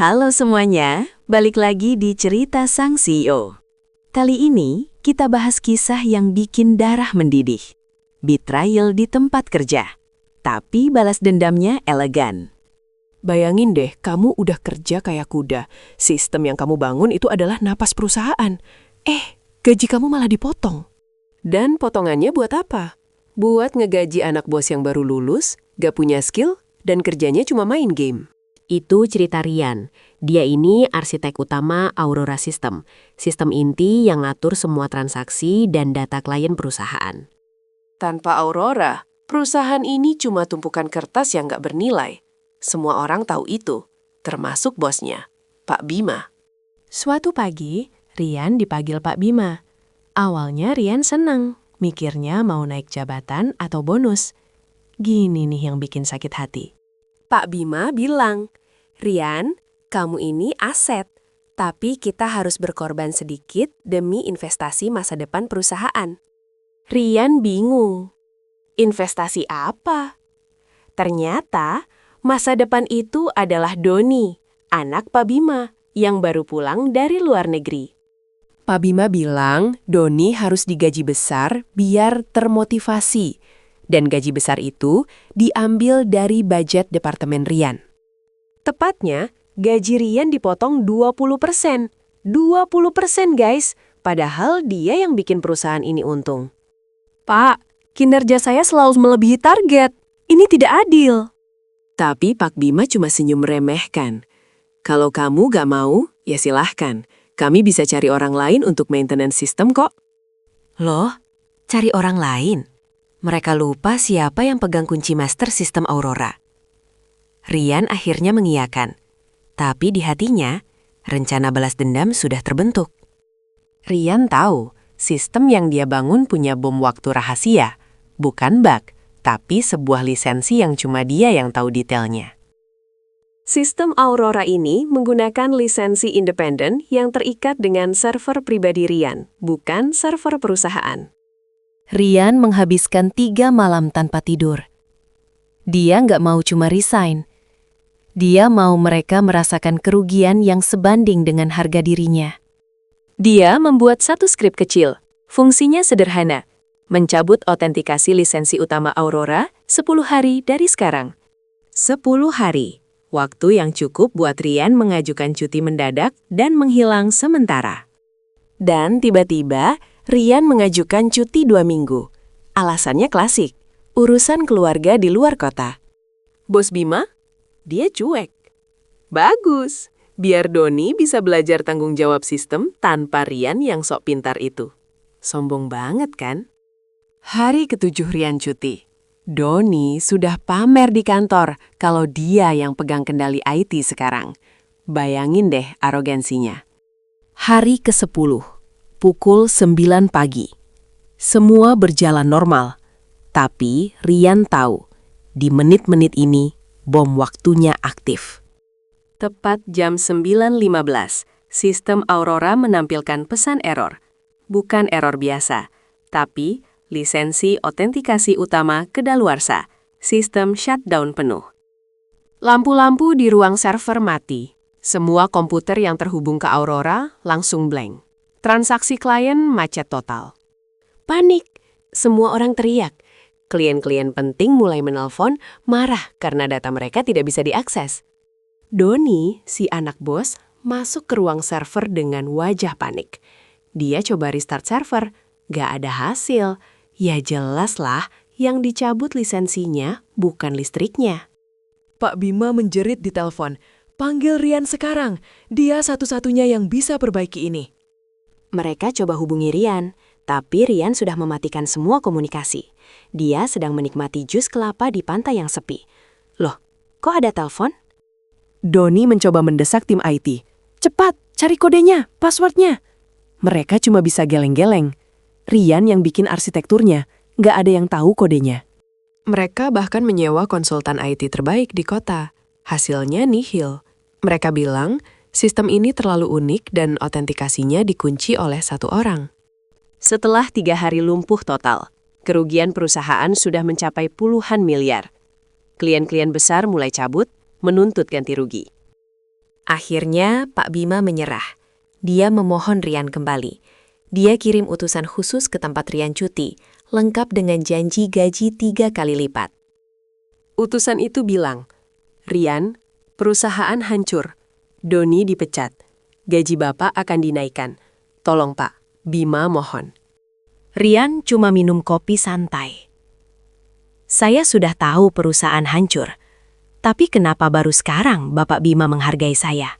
Halo semuanya, balik lagi di Cerita Sang CEO. Kali ini kita bahas kisah yang bikin darah mendidih. Betrayal di tempat kerja, tapi balas dendamnya elegan. Bayangin deh, kamu udah kerja kayak kuda. Sistem yang kamu bangun itu adalah napas perusahaan. Gaji kamu malah dipotong. Dan potongannya buat apa? Buat ngegaji anak bos yang baru lulus, gak punya skill, dan kerjanya cuma main game. Itu cerita Rian. Dia ini arsitek utama Aurora System, sistem inti yang ngatur semua transaksi dan data klien perusahaan. Tanpa Aurora, perusahaan ini cuma tumpukan kertas yang gak bernilai. Semua orang tahu itu, termasuk bosnya, Pak Bima. Suatu pagi, Rian dipanggil Pak Bima. Awalnya Rian senang, mikirnya mau naik jabatan atau bonus. Gini nih yang bikin sakit hati. Pak Bima bilang, "Rian, kamu ini aset, tapi kita harus berkorban sedikit demi investasi masa depan perusahaan." Rian bingung. Investasi apa? Ternyata masa depan itu adalah Doni, anak Pak Bima, yang baru pulang dari luar negeri. Pak Bima bilang Doni harus digaji besar biar termotivasi. Dan gaji besar itu diambil dari budget Departemen Rian. Tepatnya, gaji Rian dipotong 20%. 20% guys, padahal dia yang bikin perusahaan ini untung. "Pak, kinerja saya selalu melebihi target. Ini tidak adil." Tapi Pak Bima cuma senyum meremehkan. "Kalau kamu gak mau, ya silahkan. Kami bisa cari orang lain untuk maintenance sistem kok." Loh, cari orang lain? Mereka lupa siapa yang pegang kunci master sistem Aurora. Rian akhirnya mengiyakan, tapi di hatinya, rencana balas dendam sudah terbentuk. Rian tahu, sistem yang dia bangun punya bom waktu rahasia, bukan bug, tapi sebuah lisensi yang cuma dia yang tahu detailnya. Sistem Aurora ini menggunakan lisensi independen yang terikat dengan server pribadi Rian, bukan server perusahaan. Rian menghabiskan 3 malam tanpa tidur. Dia nggak mau cuma resign. Dia mau mereka merasakan kerugian yang sebanding dengan harga dirinya. Dia membuat satu skrip kecil. Fungsinya sederhana. Mencabut autentikasi lisensi utama Aurora 10 hari dari sekarang. 10 hari. Waktu yang cukup buat Rian mengajukan cuti mendadak dan menghilang sementara. Dan tiba-tiba, Rian mengajukan cuti 2 minggu. Alasannya klasik, urusan keluarga di luar kota. Bos Bima? Dia cuek. Bagus, biar Doni bisa belajar tanggung jawab sistem tanpa Rian yang sok pintar itu. Sombong banget kan? Hari ke-7 Rian cuti. Doni sudah pamer di kantor kalau dia yang pegang kendali IT sekarang. Bayangin deh arogansinya. Hari ke-10. Pukul 9 pagi. Semua berjalan normal. Tapi Rian tahu, di menit-menit ini, bom waktunya aktif. Tepat jam 9.15, sistem Aurora menampilkan pesan error. Bukan error biasa, tapi lisensi autentikasi utama kedaluarsa. Sistem shutdown penuh. Lampu-lampu di ruang server mati. Semua komputer yang terhubung ke Aurora langsung blank. Transaksi klien macet total. Panik. Semua orang teriak. Klien-klien penting mulai menelpon, marah karena data mereka tidak bisa diakses. Doni, si anak bos, masuk ke ruang server dengan wajah panik. Dia coba restart server, gak ada hasil. Ya jelas lah, yang dicabut lisensinya bukan listriknya. Pak Bima menjerit di telepon, "Panggil Rian sekarang, dia satu-satunya yang bisa perbaiki ini." Mereka coba hubungi Rian, tapi Rian sudah mematikan semua komunikasi. Dia sedang menikmati jus kelapa di pantai yang sepi. Loh, kok ada telepon? Doni mencoba mendesak tim IT. "Cepat, cari kodenya, passwordnya." Mereka cuma bisa geleng-geleng. Rian yang bikin arsitekturnya, nggak ada yang tahu kodenya. Mereka bahkan menyewa konsultan IT terbaik di kota. Hasilnya nihil. Mereka bilang, sistem ini terlalu unik dan autentikasinya dikunci oleh satu orang. Setelah 3 hari lumpuh total, kerugian perusahaan sudah mencapai puluhan miliar. Klien-klien besar mulai cabut, menuntut ganti rugi. Akhirnya Pak Bima menyerah. Dia memohon Rian kembali. Dia kirim utusan khusus ke tempat Rian cuti, lengkap dengan janji gaji 3 kali lipat. Utusan itu bilang, "Rian, perusahaan hancur. Doni dipecat. Gaji Bapak akan dinaikkan. Tolong Pak, Bima mohon." Rian cuma minum kopi santai. Saya sudah tahu perusahaan hancur. Tapi kenapa baru sekarang Bapak Bima menghargai saya?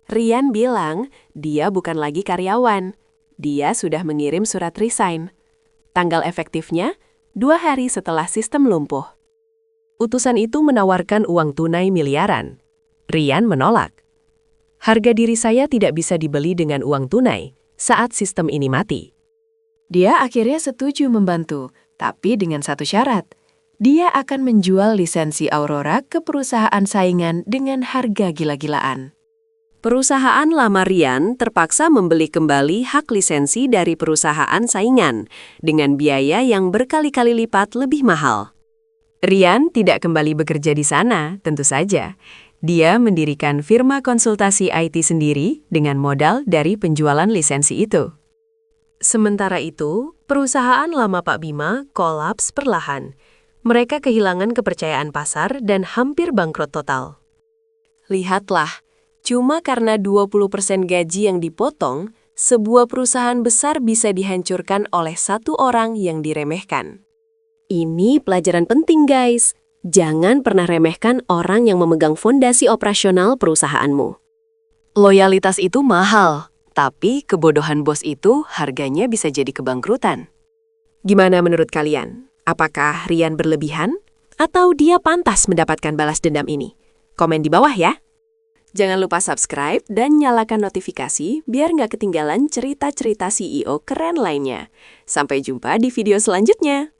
Rian bilang dia bukan lagi karyawan. Dia sudah mengirim surat resign. Tanggal efektifnya 2 hari setelah sistem lumpuh. Utusan itu menawarkan uang tunai miliaran. Rian menolak. Harga diri saya tidak bisa dibeli dengan uang tunai saat sistem ini mati. Dia akhirnya setuju membantu, tapi dengan satu syarat. Dia akan menjual lisensi Aurora ke perusahaan saingan dengan harga gila-gilaan. Perusahaan lama Rian terpaksa membeli kembali hak lisensi dari perusahaan saingan dengan biaya yang berkali-kali lipat lebih mahal. Rian tidak kembali bekerja di sana, tentu saja. Dia mendirikan firma konsultasi IT sendiri dengan modal dari penjualan lisensi itu. Sementara itu, perusahaan lama Pak Bima kolaps perlahan. Mereka kehilangan kepercayaan pasar dan hampir bangkrut total. Lihatlah, cuma karena 20% gaji yang dipotong, sebuah perusahaan besar bisa dihancurkan oleh satu orang yang diremehkan. Ini pelajaran penting, guys. Jangan pernah remehkan orang yang memegang fondasi operasional perusahaanmu. Loyalitas itu mahal, tapi kebodohan bos itu harganya bisa jadi kebangkrutan. Gimana menurut kalian? Apakah Rian berlebihan? Atau dia pantas mendapatkan balas dendam ini? Komen di bawah ya. Jangan lupa subscribe dan nyalakan notifikasi biar nggak ketinggalan cerita-cerita CEO keren lainnya. Sampai jumpa di video selanjutnya.